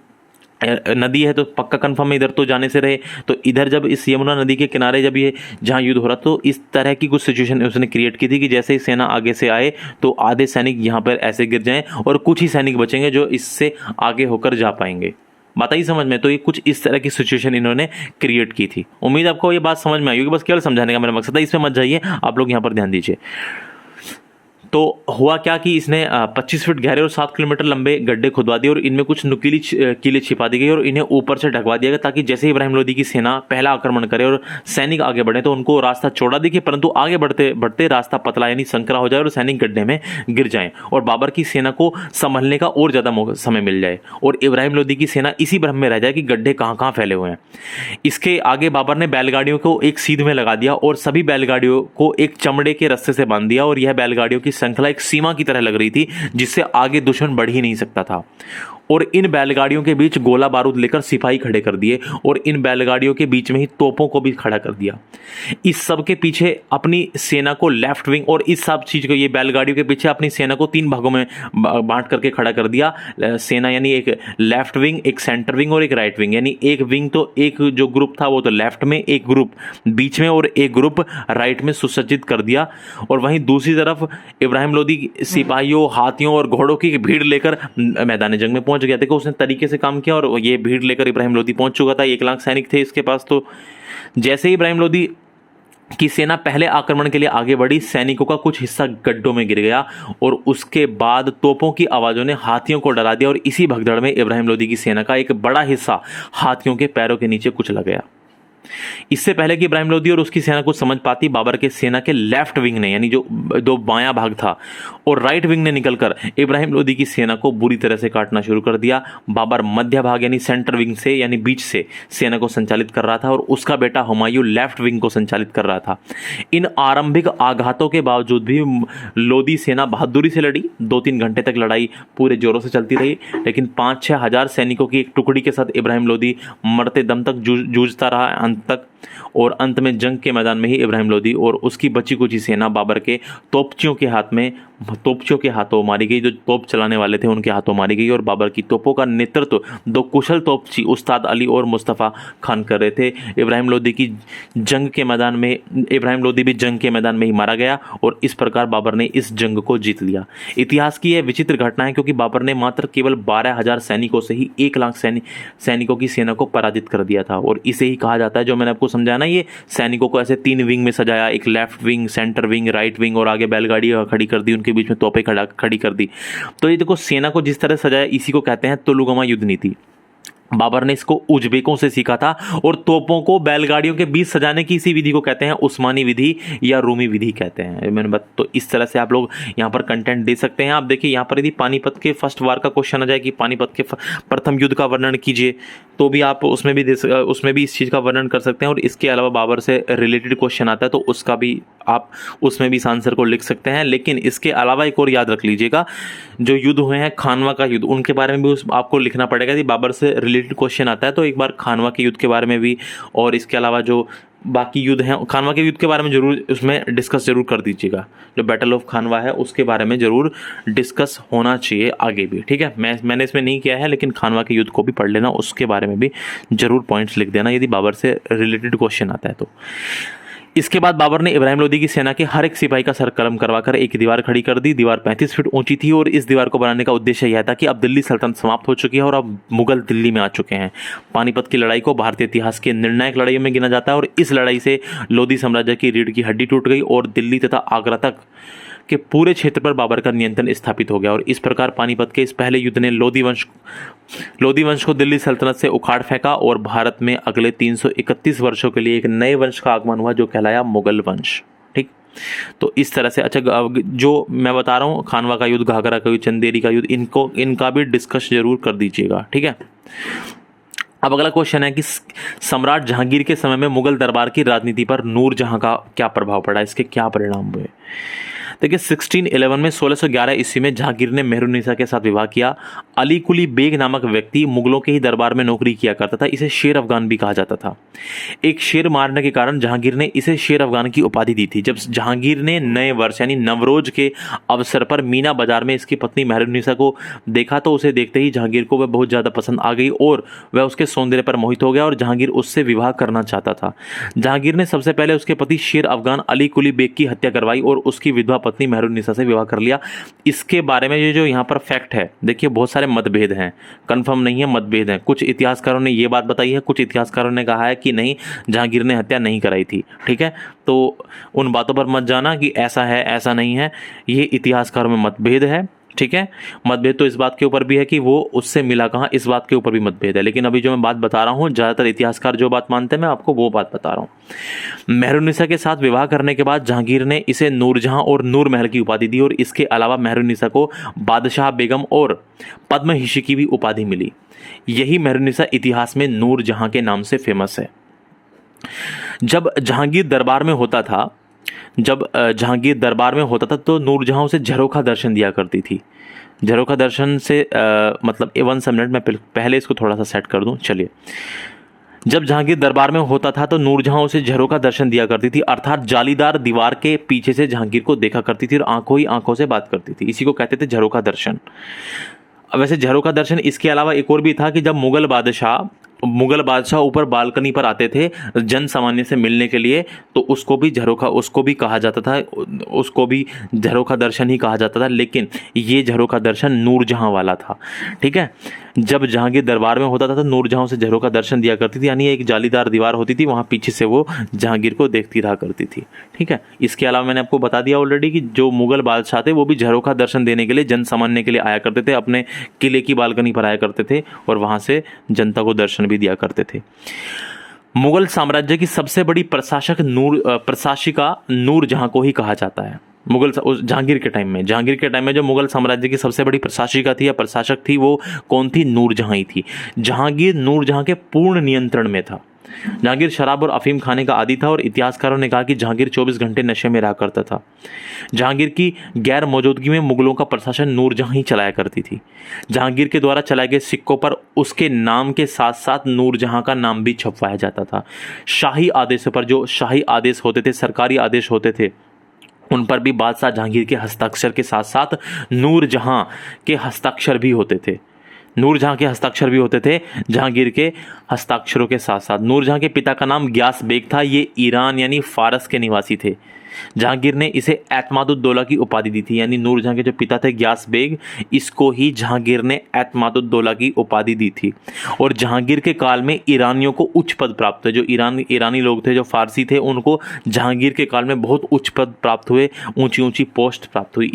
नदी है तो पक्का कंफर्म है इधर तो जाने से रहे। तो इधर जब इस यमुना नदी के किनारे जब ये जहाँ युद्ध हो रहा तो इस तरह की कुछ सिचुएशन उसने क्रिएट की थी कि जैसे ही सेना आगे से आए तो आधे सैनिक यहाँ पर ऐसे गिर जाएं और कुछ ही सैनिक बचेंगे जो इससे आगे होकर जा पाएंगे। बात आई समझ में? तो ये कुछ इस तरह की सिचुएशन इन्होंने क्रिएट की थी। उम्मीद आपको ये बात समझ में आई होगी, बस केवल समझाने का मेरा मकसद है, इसमें मत जाइए, आप लोग यहाँ पर ध्यान दीजिए। तो हुआ क्या कि इसने 25 फीट गहरे और 7 किलोमीटर लंबे गड्ढे खुदवा दिए और इनमें कुछ नुकीली कीलें छिपा दी गई और इन्हें ऊपर से ढकवा दिया गया ताकि जैसे ही इब्राहिम लोदी की सेना पहला आक्रमण करे और सैनिक आगे बढ़े तो उनको रास्ता चौड़ा दिखे, परंतु आगे बढ़ते बढ़ते रास्ता पतला यानी संकरा हो जाए और सैनिक गड्ढे में गिर जाएं और बाबर की सेना को संभलने का और ज्यादा समय मिल जाए और इब्राहिम लोदी की सेना इसी भ्रम में रह जाए कि गड्ढे कहाँ कहाँ फैले हुए हैं। इसके आगे बाबर ने बैलगाड़ियों को एक सीध में लगा दिया और सभी बैलगाड़ियों को एक चमड़े के रस्से से बांध दिया और यह बैलगाड़ियों की श्रृंखला एक सीमा की तरह लग रही थी जिससे आगे दुश्मन बढ़ ही नहीं सकता था। और इन बैलगाड़ियों के बीच गोला बारूद लेकर सिपाही खड़े कर दिए और इन बैलगाड़ियों के बीच में ही तोपों को भी खड़ा कर दिया। इस सब के पीछे अपनी सेना को लेफ्ट विंग और इस सब चीज को, ये बैलगाड़ियों के पीछे अपनी सेना को 3 भागों में बांट करके खड़ा कर दिया। सेना यानी एक लेफ्ट विंग, एक सेंटर विंग और एक राइट विंग, यानी एक विंग तो एक जो ग्रुप था वो तो लेफ्ट में, एक ग्रुप बीच में और एक ग्रुप राइट में सुसज्जित कर दिया। और वहीं दूसरी तरफ इब्राहिम लोदी सिपाहियों, हाथियों और घोड़ों की भीड़ लेकर मैदान जंग में पहुंच गया। देखो उसने तरीके से काम किया और ये भीड़ लेकर इब्राहिम लोदी पहुंच चुका था। 1 लाख सैनिक थे इसके पास। तो जैसे ही इब्राहिम लोदी की सेना पहले आक्रमण के लिए आगे बढ़ी, सैनिकों का कुछ हिस्सा गड्ढों में गिर गया और उसके बाद तोपों की आवाजों ने हाथियों को डरा दिया और इसी भगदड़ में इब्राहिम लोदी की सेना का एक बड़ा हिस्सा हाथियों के पैरों के नीचे कुचला गया। इससे पहले कि इब्राहिम लोदी और उसकी सेना कुछ समझ पाती, बाबर के सेना के लेफ्ट विंग ने यानी जो बायां भाग था और राइट विंग ने निकलकर इब्राहिम लोदी की सेना को बुरी तरह से काटना शुरू कर दिया। बाबर मध्य भाग यानी सेंटर विंग से यानी बीच से सेना को संचालित कर रहा था और उसका बेटा हुमायूं लेफ्ट विंग को संचालित कर रहा था। इन आरंभिक आघातों के बावजूद भी लोदी सेना बहादुरी से लड़ी। 2-3 घंटे तक लड़ाई पूरे जोरों से चलती रही, लेकिन 5-6 हजार सैनिकों की एक टुकड़ी के साथ इब्राहिम लोदी मरते दम तक जूझता रहा अंत तक। और अंत में जंग के मैदान में ही इब्राहिम लोदी और उसकी बची कुची सेना बाबर के तोपचियों के हाथों मारी गई। जो तोप चलाने वाले थे उनके हाथों मारी गई और बाबर की तोपों का नेतृत्व 2 कुशल तोपची उस्ताद अली और मुस्तफ़ा खान कर रहे थे। इब्राहिम लोदी भी जंग के मैदान में ही मारा गया और इस प्रकार बाबर ने इस जंग को जीत लिया। इतिहास की यह विचित्र घटना है क्योंकि बाबर ने मात्र केवल 12,000 सैनिकों से ही 1 लाख सैनिकों की सेना को पराजित कर दिया था। और इसे ही कहा जाता है, जो मैंने आपको समझाया ना, ये सैनिकों को ऐसे 3 विंग में सजाया, एक left wing, centre wing, right wing और आगे बैलगाड़ी खड़ी कर दी, उनके बीच में तोपें खड़ी कर दी। तो ये देखो सेना को जिस तरह सजाया, इसी को कहते हैं तुलुगमा युद्ध नीति। बाबर ने इसको उज्बेकों से सीखा था और तोपों को बैलगाड़ियों के बीच सजाने की इसी विधि को कहते हैं उस्मानी विधि या रूमी विधि कहते हैं। मैंने बात तो इस तरह से आप लोग यहाँ पर कंटेंट दे सकते हैं। आप देखिए यहाँ पर यदि पानीपत के फर्स्ट वार का क्वेश्चन आ जाए कि पानीपत के प्रथम युद्ध का वर्णन कीजिए, तो भी आप उसमें भी इस चीज़ का वर्णन कर सकते हैं। और इसके अलावा बाबर से रिलेटेड क्वेश्चन आता है तो उसका भी आप उसमें भी इस आंसर को लिख सकते हैं। लेकिन इसके अलावा एक और याद रख लीजिएगा, जो युद्ध हुए हैं खानवा का युद्ध, उनके बारे में भी आपको लिखना पड़ेगा। यदि बाबर से रिलेटेड क्वेश्चन आता है तो एक बार खानवा के युद्ध के बारे में भी, और इसके अलावा जो बाकी युद्ध हैं, खानवा के युद्ध के बारे में जरूर उसमें डिस्कस जरूर कर दीजिएगा। जो बैटल ऑफ खानवा है उसके बारे में जरूर डिस्कस होना चाहिए आगे भी, ठीक है। मैंने इसमें नहीं किया है, लेकिन खानवा के युद्ध को भी पढ़ लेना, उसके बारे में भी जरूर पॉइंट्स लिख देना यदि बाबर से रिलेटेड क्वेश्चन आता है तो। इसके बाद बाबर ने इब्राहिम लोदी की सेना के हर एक सिपाही का सर कलम करवाकर एक दीवार खड़ी कर दी। दीवार 35 फीट ऊंची थी और इस दीवार को बनाने का उद्देश्य यह था कि अब दिल्ली सल्तनत समाप्त हो चुकी है और अब मुगल दिल्ली में आ चुके हैं। पानीपत की लड़ाई को भारतीय इतिहास के निर्णायक लड़ाइयों में गिना जाता है और इस लड़ाई से लोधी साम्राज्य की रीढ़ की हड्डी टूट गई और दिल्ली तथा आगरा तक के पूरे क्षेत्र पर बाबर का नियंत्रण स्थापित हो गया। और इस प्रकार पानीपत के इस पहले युद्ध ने लोधी वंश को दिल्ली सल्तनत से उखाड़ फेंका और भारत में अगले 331 वर्षों के लिए एक नए वंश का आगमन हुआ जो कहलाया मुगल वंश, ठीक। तो इस तरह से अच्छा, जो मैं बता रहा हूँ खानवा का युद्ध, घाघरा का युद्ध, चंदेरी का युद्ध, इनका भी डिस्कस जरूर कर दीजिएगा, ठीक है। अब अगला क्वेश्चन है कि सम्राट जहांगीर के समय में मुगल दरबार की राजनीति पर नूरजहां का क्या प्रभाव पड़ा, इसके क्या परिणाम हुए। देखिए 1611 में 1611 ईस्वी में जहांगीर ने मेहरुन्निसा के साथ विवाह किया। अली कुली बेग नामक व्यक्ति मुगलों के ही दरबार में नौकरी किया करता था। इसे शेर अफगान भी कहा जाता था। एक शेर मारने के कारण जहांगीर ने इसे शेर अफगान की उपाधि दी थी। जब जहांगीर ने नए वर्ष यानी नवरोज के अवसर पर मीना बाजार में इसकी पत्नी मेहरुन्निसा को देखा तो उसे देखते ही जहांगीर को वह बहुत ज़्यादा पसंद आ गई और वह उसके सौंदर्य पर मोहित हो गया और जहांगीर उससे विवाह करना चाहता था। जहांगीर ने सबसे पहले उसके पति शेर अफगान अली कुली बेग की हत्या करवाई और उसकी विधवा पत्नी मेहरुन्निसा से विवाह कर लिया। इसके बारे में ये जो यहाँ पर फैक्ट है, देखिए बहुत सारे मतभेद हैं, कंफर्म नहीं है, मतभेद हैं। कुछ इतिहासकारों ने ये बात बताई है, कुछ इतिहासकारों ने कहा है कि नहीं जहांगीर ने हत्या नहीं कराई थी, ठीक है। तो उन बातों पर मत जाना कि ऐसा है ऐसा नहीं है, ये इतिहासकारों में मतभेद है, ठीक है। मतभेद तो इस बात के ऊपर भी है कि वो उससे मिला कहाँ, इस बात के ऊपर भी मतभेद है। लेकिन अभी जो मैं बात बता रहा हूँ, ज़्यादातर इतिहासकार जो बात मानते हैं मैं आपको वो बात बता रहा हूँ। मेहरुन्निसा के साथ विवाह करने के बाद जहांगीर ने इसे नूरजहां और नूर महल की उपाधि दी और इसके अलावा मेहरुन्निसा को बादशाह बेगम और पद्महिषी की भी उपाधि मिली। यही मेहरुन्निसा इतिहास में नूरजहां के नाम से फेमस है। जब जहांगीर दरबार में होता था तो नूरजहां उसे झरोखा दर्शन दिया करती थी। झरोखा दर्शन से मतलब 1 मिनट में पहले इसको थोड़ा सा सेट कर दूं। चलिए, जब जहांगीर दरबार में होता था तो नूरजहां उसे झरोखा दर्शन दिया करती थी, अर्थात जालीदार दीवार के पीछे से जहांगीर को देखा करती थी और आंखों ही आंखों से बात करती थी। इसी को कहते थे झरोखा दर्शन। वैसे झरोखा दर्शन इसके अलावा एक और भी था कि जब मुगल बादशाह ऊपर बालकनी पर आते थे जन सामान्य से मिलने के लिए, तो उसको भी कहा जाता था, उसको भी झरोखा दर्शन ही कहा जाता था। लेकिन ये झरोखा दर्शन नूरजहां वाला था, ठीक है। जब जहांगीर दरबार में होता था तो नूरजहां से झरोखा दर्शन दिया करती थी, यानी एक जालीदार दीवार होती थी, वहां पीछे से वो जहांगीर को देखती रहा करती थी, ठीक है। इसके अलावा मैंने आपको बता दिया ऑलरेडी कि जो मुगल बादशाह थे वो भी झरोखा दर्शन देने के लिए जन सामान्य के लिए आया करते थे, अपने किले की बालकनी पर आया करते थे और वहां से जनता को दर्शन भी दिया करते थे। मुगल साम्राज्य की सबसे बड़ी प्रशासिका नूरजहां को ही कहा जाता है। जहांगीर के टाइम में जो मुगल साम्राज्य की सबसे बड़ी प्रशासिका थी या प्रशासक थी वो कौन थी? नूरजहां ही थी। जहांगीर नूरजहां के पूर्ण नियंत्रण में था। जहांगीर शराब और अफीम खाने का आदी था और इतिहासकारों ने कहा कि जहांगीर 24 घंटे नशे में रहा करता था। जहांगीर की गैर मौजूदगी में मुगलों का प्रशासन नूरजहां ही चलाया करती थी। जहांगीर के द्वारा चलाए गए सिक्कों पर उसके नाम के साथ साथ नूरजहां का नाम भी छपवाया जाता था। शाही आदेशों पर, जो शाही आदेश होते थे, सरकारी आदेश होते थे, उन पर भी बादशाह जहांगीर के हस्ताक्षर के साथ साथ नूरजहां के हस्ताक्षर भी होते थे। जहांगीर के हस्ताक्षरों के साथ साथ। नूरजहां के पिता का नाम ग्यास बेग था। ये ईरान यानी फारस के निवासी थे। जहांगीर ने इसे एतमादुद्दौला की उपाधि दी थी, यानी नूरजहां के जो पिता थे ग्यास बेग, इसको ही जहांगीर ने एतमादुद्दौला की उपाधि दी थी। और जहांगीर के काल में ईरानियों को उच्च पद प्राप्त हुए। जो ईरानी लोग थे, जो फारसी थे, उनको जहांगीर के काल में बहुत उच्च पद प्राप्त हुए, ऊंची ऊंची पोस्ट प्राप्त हुई।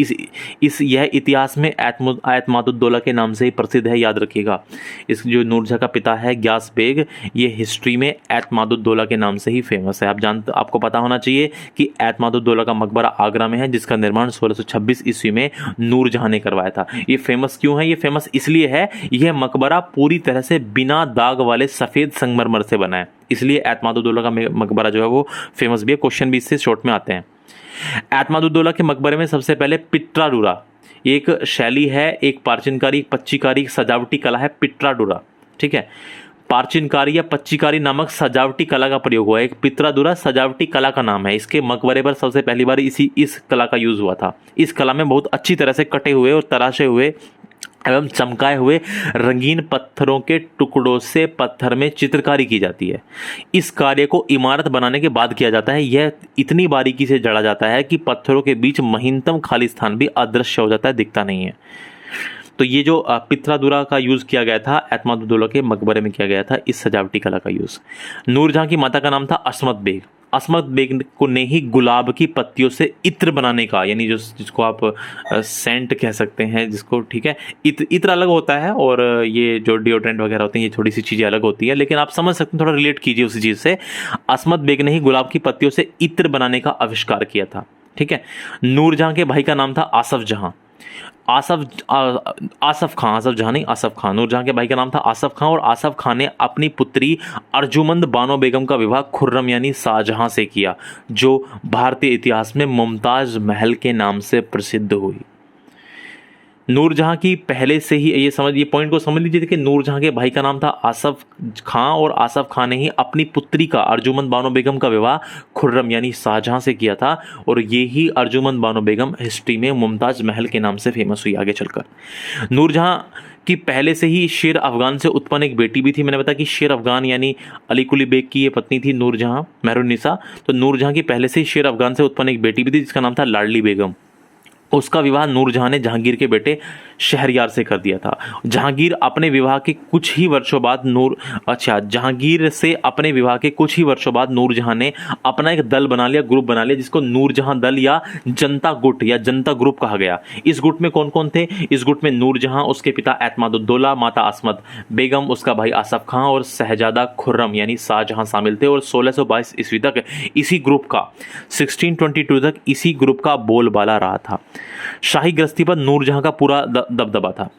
यह इतिहास में एतमादुद्दौला के नाम से ही प्रसिद्ध है, याद रखिएगा। इस जो नूरजहां का पिता है ग्यास बेग, ये हिस्ट्री में एतमादुद्दौला के नाम से ही फेमस है। आपको पता होना चाहिए कि एतमादुद्दौला का मकबरा आगरा में है, जिसका निर्माण 1626 ईस्वी में नूरजहां ने करवाया था। ये फेमस क्यों है? ये फेमस इसलिए है, यह मकबरा पूरी तरह से बिना दाग वाले सफेद संगमरमर से बना है, इसलिए एतमादुद्दौला का मकबरा जो है वो फेमस भी है। क्वेश्चन भी इससे शॉर्ट में आते हैं। एतमादुद्दौला के मकबरे में सबसे पहले पिट्राडुरा एक शैली है, एक प्राचीनकारी, एक पच्चीकारी, एक सजावटी कला है, पिट्राडुरा, ठीक है। प्राचीनकारी या पच्चीकारी नामक सजावटी कला का प्रयोग हुआ है। एक पित्रादुरा सजावटी कला का नाम है। इसके मकबरे पर सबसे पहली बार इस कला का यूज हुआ था। इस कला में बहुत अच्छी तरह से कटे हुए और तराशे हुए एवं चमकाए हुए रंगीन पत्थरों के टुकड़ों से पत्थर में चित्रकारी की जाती है। इस कार्य को इमारत बनाने के बाद किया जाता है। यह इतनी बारीकी से जड़ा जाता है कि पत्थरों के बीच महीनतम खाली स्थान भी अदृश्य हो जाता है, दिखता नहीं है। तो ये जो पित्रादुरा का यूज किया गया था, एतमादुद्दौला के मकबरे में किया गया था इस सजावटी कला का यूज। नूरजहां की माता का नाम था असमत बेग। असमत बेग को ने ही गुलाब की पत्तियों से इत्र बनाने का, यानी जिसको आप सेंट कह सकते हैं जिसको, ठीक है, इत्र अलग होता है और ये जो डिओड्रेंट वगैरह होते हैं ये थोड़ी सी चीज़ें अलग होती है, लेकिन आप समझ सकते हैं, थोड़ा रिलेट कीजिए उसी चीज़ से। असमत बेग ने ही गुलाब की पत्तियों से इत्र बनाने का आविष्कार किया था, ठीक है। नूरजहां के भाई का नाम था आसफ जहां। आसफ खां। नूरजहां के भाई का नाम था आसफ खां और आसफ खां ने अपनी पुत्री अर्जुमंद बानो बेगम का विवाह खुर्रम यानी शाहजहां से किया, जो भारतीय इतिहास में मुमताज महल के नाम से प्रसिद्ध हुई। नूरजहां की पहले से ही ये पॉइंट को समझ लीजिए कि नूरजहां के भाई का नाम था आसफ खां और आसफ खां ने ही अपनी पुत्री का अर्जुमंद बानो बेगम का विवाह खुर्रम यानी शाहजहां से किया था, और ये ही अर्जुमंद बानो बेगम हिस्ट्री में मुमताज महल के नाम से फेमस हुई आगे चलकर। नूरजहां कि पहले से ही शेर अफगान से उत्पन्न एक बेटी भी थी। मैंने बताया कि शेर अफगान यानी अली कुली बेग की ये पत्नी थी नूरजहां मेहरुन्निसा। तो नूरजहां की पहले से ही शेर अफगान से उत्पन्न एक बेटी भी थी जिसका नाम था लाडली बेगम। उसका विवाह नूरजहां ने जहांगीर के बेटे शहरयार से कर दिया था। जहांगीर अपने विवाह के कुछ ही वर्षों बाद नूरजहां ने अपना एक दल बना लिया, ग्रुप बना लिया, जिसको नूरजहां दल या जनता गुट या जनता ग्रुप कहा गया। इस गुट में कौन कौन थे? इस गुट में नूरजहां, उसके पिता एतमादुद्दौला, माता असमत बेगम, उसका भाई आसफ खां और शहजादा खुर्रम यानी शाहजहां शामिल थे। और 1622 ईस्वी तक इसी ग्रुप का 1622 तक इसी ग्रुप का बोलबाला रहा था। शाही गृहस्थी पर नूरजहां का पूरा दबदबा था।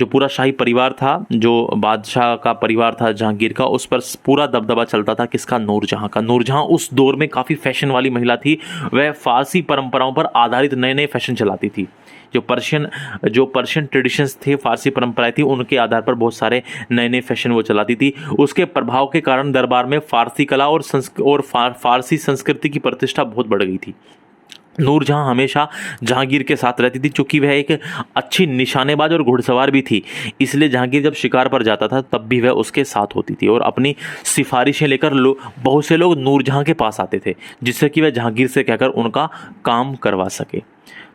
जो पूरा शाही परिवार था, जो बादशाह का परिवार था जहांगीर का, उस पर पूरा दबदबा चलता था। किसका? नूरजहां का। नूरजहां उस दौर में काफ़ी फैशन वाली महिला थी। वह फारसी परंपराओं पर आधारित नए नए फैशन चलाती थी। जो पर्शियन ट्रेडिशंस थे, फारसी परंपराएं थी, उनके आधार पर बहुत सारे नए नए फैशन वो चलाती थी। उसके प्रभाव के कारण दरबार में फारसी कला और फारसी संस्कृति की प्रतिष्ठा बहुत बढ़ गई थी। नूरजहां हमेशा जहांगीर के साथ रहती थी। चूंकि वह एक अच्छी निशानेबाज और घुड़सवार भी थी, इसलिए जहांगीर जब शिकार पर जाता था तब भी वह उसके साथ होती थी। और अपनी सिफारिशें लेकर बहुत से लोग नूरजहां के पास आते थे, जिससे कि वह जहांगीर से कहकर उनका काम करवा सके।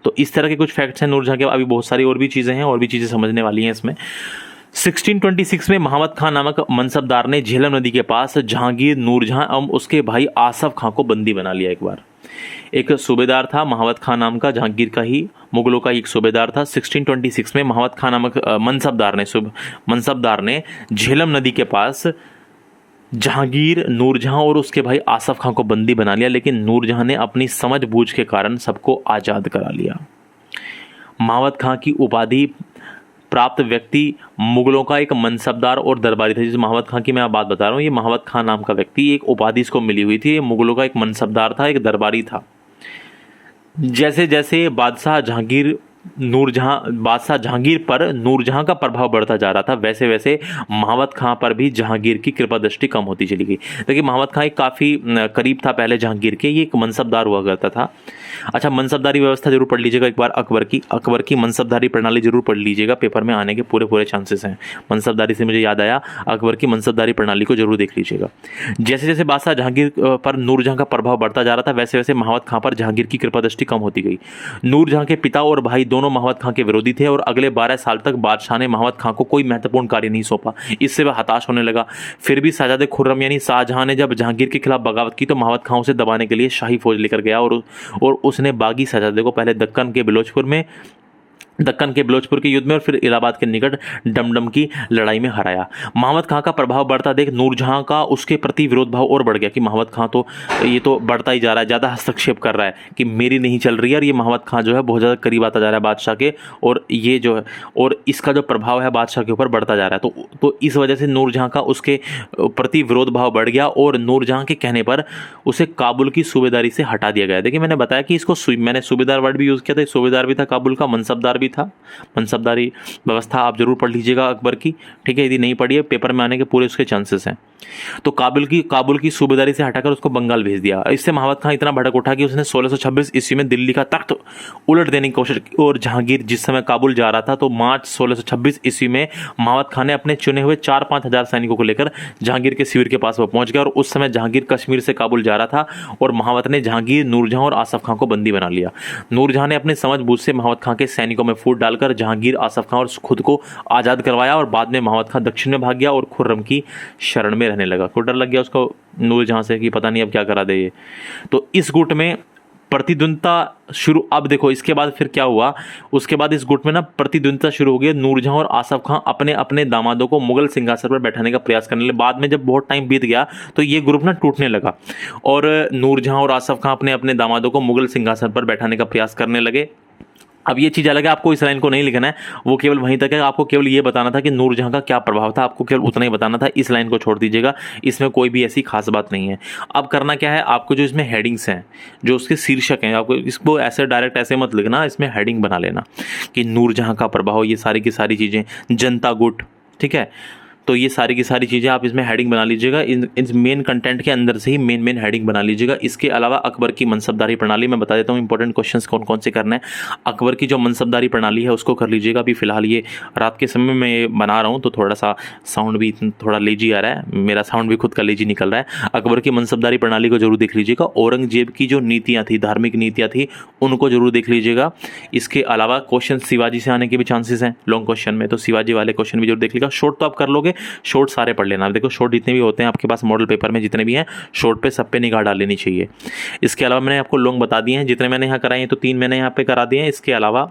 तो इस तरह के कुछ फैक्ट्स हैं नूरजहां के। अभी बहुत सारी और भी चीज़ें हैं, और भी चीज़ें समझने वाली हैं इसमें। 1626 में महावत खां नामक मनसबदार ने झेलम नदी के पास जहांगीर, नूरजहां एवं उसके भाई आसफ खां को बंदी बना लिया। एक बार एक सूबेदार था महावत खां नाम का, जहांगीर का ही, मुगलों का एक सूबेदार था। 1626 में महावत खां नामक मनसबदार ने झेलम नदी के पास जहांगीर, नूरजहां और उसके भाई आसफ खां को बंदी बना लिया, लेकिन नूरजहां ने अपनी समझ बूझ के कारण सबको आज़ाद करा लिया। महावत खां की उपाधि प्राप्त व्यक्ति मुगलों का एक मनसबदार और दरबारी था। जिस महावत खां की मैं बात बता रहा हूँ, ये महावत खां नाम का व्यक्ति, एक उपाधि इसको मिली हुई थी। ये मुगलों का एक मनसबदार था, एक दरबारी था। जैसे जैसे बादशाह जहांगीर पर नूरजहां का प्रभाव बढ़ता जा रहा था, वैसे वैसे महावत खां पर भी जहांगीर की कृपा दृष्टि कम होती चली गई। देखिए महावत खां एक काफ़ी करीब था पहले जहांगीर के, ये एक मनसबदार हुआ करता था। अच्छा, मनसबदारी व्यवस्था जरूर पढ़ लीजिएगा एक बार। अकबर की मनसबदारी प्रणाली जरूर पढ़ लीजिएगा, पेपर में आने के पूरे चांसेस हैं। मनसबदारी से मुझे याद आया, अकबर की मनसबदारी प्रणाली को जरूर देख लीजिएगा। जैसे जैसे बादशाह जहांगीर पर नूरजहां का प्रभाव बढ़ता जा रहा था, वैसे वैसे महावत खां पर जहांगीर की कृपा दृष्टि कम होती गई। नूरजहां के पिता और भाई दोनों महावत खां के विरोधी थे, और अगले 12 साल तक बादशाह ने महावत खां को कोई महत्वपूर्ण कार्य नहीं सौंपा। इससे वह हताश होने लगा। फिर भी शहजादे खुर्रम यानी शाहजहां ने जब जहांगीर के खिलाफ बगावत की, तो महावत खां उसे दबाने के लिए शाही फौज लेकर गया, और उसने बागी शहजादे को पहले दक्कन के बिलोचपुर के युद्ध में और फिर इलाहाबाद के निकट डमडम की लड़ाई में हराया। महावत खां का प्रभाव बढ़ता देख नूरजहां का उसके प्रति विरोध भाव और बढ़ गया कि महावत खां तो ये तो बढ़ता ही जा रहा है, ज़्यादा हस्तक्षेप कर रहा है, कि मेरी नहीं चल रही है, और ये महावत खां जो है बहुत ज़्यादा करीब आता जा रहा है बादशाह के, और ये जो है और इसका जो प्रभाव है बादशाह के ऊपर बढ़ता जा रहा है। तो इस वजह से नूरजहां का उसके प्रति विरोध भाव बढ़ गया, और नूरजहां के कहने पर उसे काबुल की सूबेदारी से हटा दिया गया। देखिए मैंने बताया कि इसको मैंने सूबेदार वर्ड भी यूज़ किया था, सूबेदार भी था काबुल का, मनसबदार भी था। मनसबदारी व्यवस्था आप जरूर पढ़ लीजिएगा अकबर की, ठीक है, यदि नहीं पढ़ी है पेपर में आने के पूरे उसके चांसेस हैं। तो काबुल की सूबेदारी से हटाकर उसको बंगाल भेज दिया। इससे महावत खां इतना भड़क उठा कि उसने 1626 ईस्वी में दिल्ली का तख्त उलट देने की कोशिश की, और जहांगीर जिस समय काबुल जा रहा था तो मार्च 1626 ईस्वी में महावत खां ने अपने चुने हुए 4-5 हजार सैनिकों को लेकर जहांगीर के शिविर के पास वो पहुंच गया। और उस समय जहांगीर कश्मीर से काबुल जा रहा था और महावत ने जहांगीर, नूरजहां और आसफ खां को बंदी बना लिया। नूरजहां ने अपने समझबूझ से महावत खां के सैनिकों में फूट डालकर जहांगीर, आसफ खां और खुद को आजाद करवाया, और बाद में महावत खां दक्षिण में भाग गया और खुर्रम की शरण में रहने लगा। को डर लग गया उसको नूरजहां से कि पता नहीं अब क्या करा दे ये। तो इस गुट में प्रतिद्वंदता शुरू। अब देखो इसके बाद फिर क्या हुआ, उसके बाद इस गुट में ना प्रतिद्वंदता शुरू हो गई। नूरजहां और आसफ खां अपने अपने दामादों को मुगल सिंहासन पर बैठाने का प्रयास करने लगे। बाद में जब बहुत टाइम बीत गया तो ये ग्रुप ना टूटने लगा, और नूरजहां और आसफ खां अपने अपने दामादों को मुगल सिंहासन पर बैठाने का प्रयास करने लगे। अब ये चीज़ अलग है, आपको इस लाइन को नहीं लिखना है, वो केवल वहीं तक है। आपको केवल ये बताना था कि नूरजहां का क्या प्रभाव था, आपको केवल उतना ही बताना था। इस लाइन को छोड़ दीजिएगा, इसमें कोई भी ऐसी खास बात नहीं है। अब करना क्या है, आपको जो इसमें हेडिंग्स हैं, जो उसके शीर्षक हैं, आपको इसको ऐसे डायरेक्ट ऐसे मत लिखना, इसमें हेडिंग बना लेना कि नूरजहां का प्रभाव, ये सारी की सारी चीज़ें, जनता गुट, ठीक है। तो ये सारी की सारी चीज़ें आप इसमें हेडिंग बना लीजिएगा, इन मेन कंटेंट के अंदर से ही मेन हेडिंग बना लीजिएगा। इसके अलावा अकबर की मनसबदारी प्रणाली मैं बता देता हूँ, इंपॉर्टेंट क्वेश्चंस कौन कौन से करने हैं। अकबर की जो मनसबदारी प्रणाली है उसको कर लीजिएगा। अभी फिलहाल ये रात के समय में ये बना रहा हूँ तो थोड़ा सा साउंड भी थोड़ा लेजी आ रहा है, मेरा साउंड भी खुद का लेजी निकल रहा है। अकबर की मनसबदारी प्रणाली को जरूर देख लीजिएगा। औरंगजेब की जो नीतियाँ थी, धार्मिक नीतियाँ थी, उनको जरूर देख लीजिएगा। इसके अलावा क्वेश्चन शिवाजी से आने के भी चांसेस हैं लॉन्ग क्वेश्चन में, तो शिवाजी वाले क्वेश्चन भी जरूर देख लीजिएगा। शॉर्ट तो आप कर लोगे, शॉर्ट सारे पढ़ लेना। देखो शॉर्ट जितने भी होते हैं आपके पास मॉडल पेपर में, जितने भी हैं शॉर्ट पे सब पे निगाह डाल लेनी चाहिए। इसके अलावा मैंने आपको लॉन्ग बता दिए हैं, जितने मैंने यहाँ कराए हैं तो 3 मैंने यहाँ पे करा दिए हैं। इसके अलावा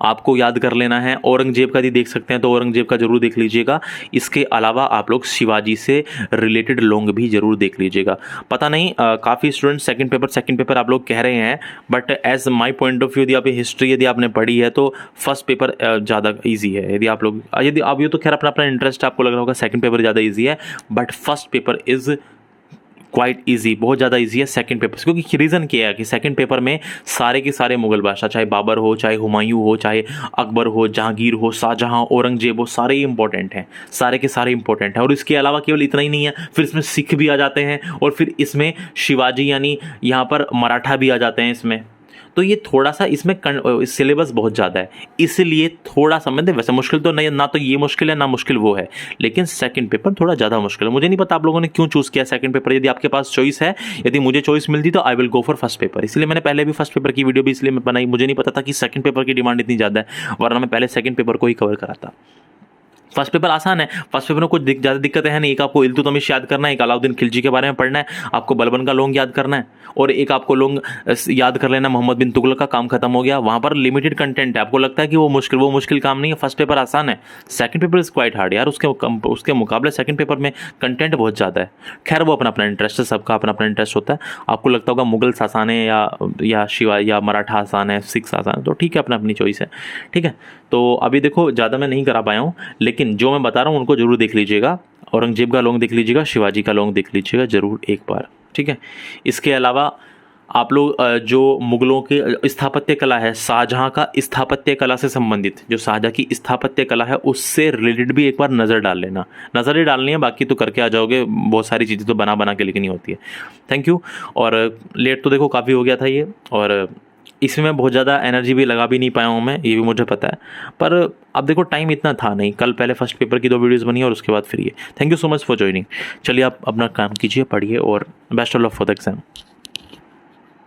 आपको याद कर लेना है, औरंगजेब का भी देख सकते हैं तो औरंगजेब का जरूर देख लीजिएगा। इसके अलावा आप लोग शिवाजी से रिलेटेड लॉन्ग भी जरूर देख लीजिएगा। पता नहीं काफ़ी स्टूडेंट सेकंड पेपर आप लोग कह रहे हैं, but as my point of view यदि आप हिस्ट्री यदि आपने पढ़ी है तो फर्स्ट पेपर ज़्यादा ईजी है। यदि आप ये तो खैर अपना अपना इंटरेस्ट आपको लग रहा होगा सेकंड पेपर ज़्यादा ईजी है, but first paper is quite easy, बहुत ज़्यादा ईजी है सेकंड पेपर से। क्योंकि रीज़न क्या है कि सेकंड पेपर में सारे के सारे मुगल बादशाह, चाहे बाबर हो, चाहे हुमायूं हो, चाहे अकबर हो, जहांगीर हो, शाहजहां, औरंगजेब हो, सारे ही इंपॉर्टेंट हैं, सारे के सारे इंपॉर्टेंट हैं। और इसके अलावा केवल इतना ही नहीं है, फिर इसमें सिख भी आ जाते हैं, और फिर इसमें शिवाजी यानी यहाँ पर मराठा भी आ जाते हैं इसमें। तो ये थोड़ा सा इसमें सिलेबस बहुत ज़्यादा है, इसलिए थोड़ा सा मतलब वैसे मुश्किल तो नहीं, ना तो ये मुश्किल है ना मुश्किल वो है, लेकिन सेकंड पेपर थोड़ा ज़्यादा मुश्किल है। मुझे नहीं पता आप लोगों ने क्यों चूज़ किया सेकंड पेपर। यदि आपके पास चॉइस है, यदि मुझे चॉइस मिलती तो I will go for first paper. इसलिए मैंने पहले भी फर्स्ट पेपर की वीडियो भी इसलिए मैं बनाई, मुझे नहीं पता था कि सेकंड पेपर की डिमांड इतनी ज़्यादा है, वरना मैं पहले सेकंड पेपर को ही कवर कराता। फर्स्ट पेपर आसान है, फर्स्ट पेपर में कुछ ज़्यादा दिक्कतें हैं नहीं। एक आपको इल्तुतमिश याद करना है, एक अलाउद्दीन खिलजी के बारे में पढ़ना है, आपको बलबन का लोंग याद करना है, और एक आपको लोंग याद कर लेना मोहम्मद बिन तुगलक का। काम खत्म हो गया। वहाँ पर लिमिटेड कंटेंट है, आपको लगता है कि वो मुश्किल काम नहीं है। फर्स्ट पेपर आसान है, second paper is quite hard यार। उसके मुकाबले सेकंड पेपर में कंटेंट बहुत ज़्यादा है। खैर वो अपना अपना इंटरेस्ट है, सबका अपना अपना इंटरेस्ट होता है। आपको लगता होगा मुगल आसान है या शिवा या मराठा आसान है, सिख आसान है, तो ठीक है, अपना अपनी चॉइस है, ठीक है। तो अभी देखो ज़्यादा मैं नहीं करा पाया हूँ, लेकिन जो मैं बता रहा हूँ उनको जरूर देख लीजिएगा। औरंगजेब का लॉन्ग देख लीजिएगा, शिवाजी का लॉन्ग देख लीजिएगा जरूर एक बार, ठीक है। इसके अलावा आप लोग जो मुगलों के स्थापत्य कला है, शाहजहां का स्थापत्य कला से संबंधित जो शाहजहां की स्थापत्य कला है उससे रिलेटेड भी एक बार नज़र डाल लेना। नज़र ही डालनी है, बाकी तो करके आ जाओगे, बहुत सारी चीज़ें तो बना के लिखनी होती है। Thank you. और लेट तो देखो काफ़ी हो गया था ये, और इसमें मैं बहुत ज़्यादा एनर्जी भी लगा भी नहीं पाया हूँ मैं, ये भी मुझे पता है, पर अब देखो टाइम इतना था नहीं। कल पहले फर्स्ट पेपर की 2 वीडियोस बनी और उसके बाद फिर ये। Thank you so much for joining. चलिए आप अपना काम कीजिए, पढ़िए, और best of luck for the exam.